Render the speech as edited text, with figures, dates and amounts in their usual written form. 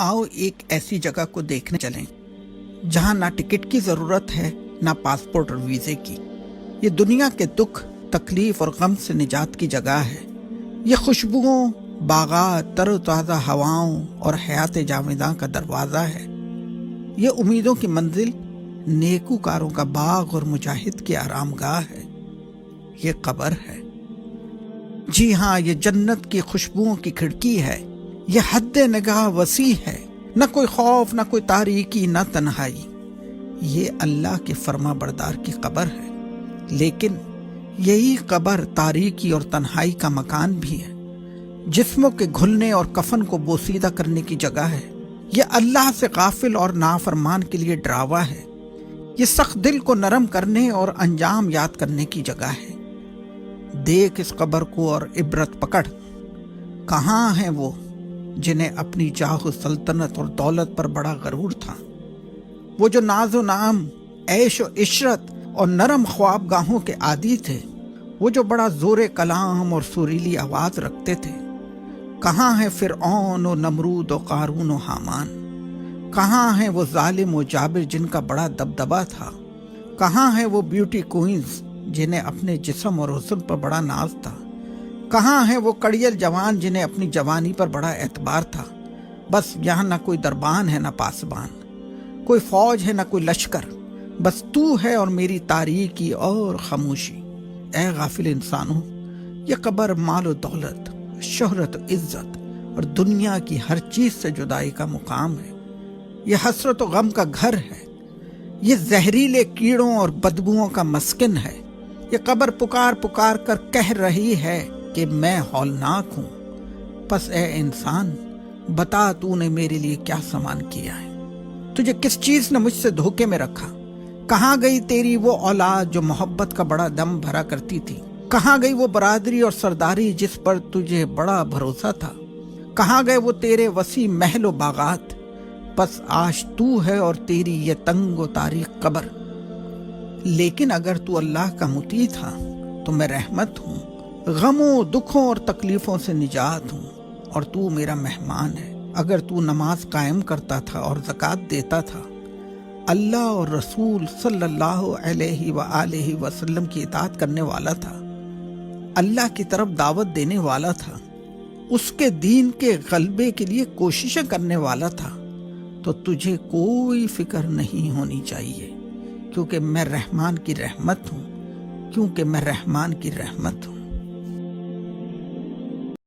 آؤ ایک ایسی جگہ کو دیکھنے چلیں جہاں نہ ٹکٹ کی ضرورت ہے نہ پاسپورٹ اور ویزے کی۔ یہ دنیا کے دکھ، تکلیف اور غم سے نجات کی جگہ ہے۔ یہ خوشبوؤں، باغات، تر و تازہ ہواؤں اور حیات جاویداں کا دروازہ ہے۔ یہ امیدوں کی منزل، نیکوکاروں کا باغ اور مجاہد کی آرام گاہ ہے۔ یہ قبر ہے۔ جی ہاں، یہ جنت کی خوشبوؤں کی کھڑکی ہے۔ یہ حد نگاہ وسیع ہے، نہ کوئی خوف، نہ کوئی تاریکی، نہ تنہائی۔ یہ اللہ کے فرما بردار کی قبر ہے۔ لیکن یہی قبر تاریکی اور تنہائی کا مکان بھی ہے، جسموں کے گھلنے اور کفن کو بوسیدہ کرنے کی جگہ ہے۔ یہ اللہ سے غافل اور نافرمان کے لیے ڈراوا ہے۔ یہ سخت دل کو نرم کرنے اور انجام یاد کرنے کی جگہ ہے۔ دیکھ اس قبر کو اور عبرت پکڑ۔ کہاں ہیں وہ جنہیں اپنی جاہ و سلطنت اور دولت پر بڑا غرور تھا؟ وہ جو ناز و نعم، عیش و عشرت اور نرم خواب گاہوں کے عادی تھے، وہ جو بڑا زور کلام اور سریلی آواز رکھتے تھے۔ کہاں ہیں فرعون و نمرود و قارون و حامان؟ کہاں ہیں وہ ظالم و جابر جن کا بڑا دبدبا تھا؟ کہاں ہیں وہ بیوٹی کوئنز جنہیں اپنے جسم اور حسن پر بڑا ناز تھا؟ کہاں ہیں وہ کڑیل جوان جنہیں اپنی جوانی پر بڑا اعتبار تھا؟ بس یہاں نہ کوئی دربان ہے نہ پاسبان، کوئی فوج ہے نہ کوئی لشکر، بس تو ہے اور میری تاریکی اور خاموشی۔ اے غافل انسانوں، یہ قبر مال و دولت، شہرت و عزت اور دنیا کی ہر چیز سے جدائی کا مقام ہے۔ یہ حسرت و غم کا گھر ہے۔ یہ زہریلے کیڑوں اور بدبوؤں کا مسکن ہے۔ یہ قبر پکار پکار کر کہہ رہی ہے کہ میں ہولناک ہوں۔ پس اے انسان، بتا تو نے میرے لیے کیا سامان کیا ہے؟ تجھے کس چیز نے مجھ سے دھوکے میں رکھا؟ کہاں گئی تیری وہ اولاد جو محبت کا بڑا دم بھرا کرتی تھی؟ کہاں گئی وہ برادری اور سرداری جس پر تجھے بڑا بھروسہ تھا؟ کہاں گئے وہ تیرے وسیع محل و باغات؟ پس آج تو ہے اور تیری یہ تنگ و تاریک قبر۔ لیکن اگر تو اللہ کا مطیع تھا تو میں رحمت ہوں، غموں، دکھوں اور تکلیفوں سے نجات ہوں، اور تو میرا مہمان ہے۔ اگر تو نماز قائم کرتا تھا اور زکوٰۃ دیتا تھا، اللہ اور رسول صلی اللہ علیہ وآلہ وسلم کی اطاعت کرنے والا تھا، اللہ کی طرف دعوت دینے والا تھا، اس کے دین کے غلبے کے لیے کوششیں کرنے والا تھا، تو تجھے کوئی فکر نہیں ہونی چاہیے، کیونکہ میں رحمان کی رحمت ہوں،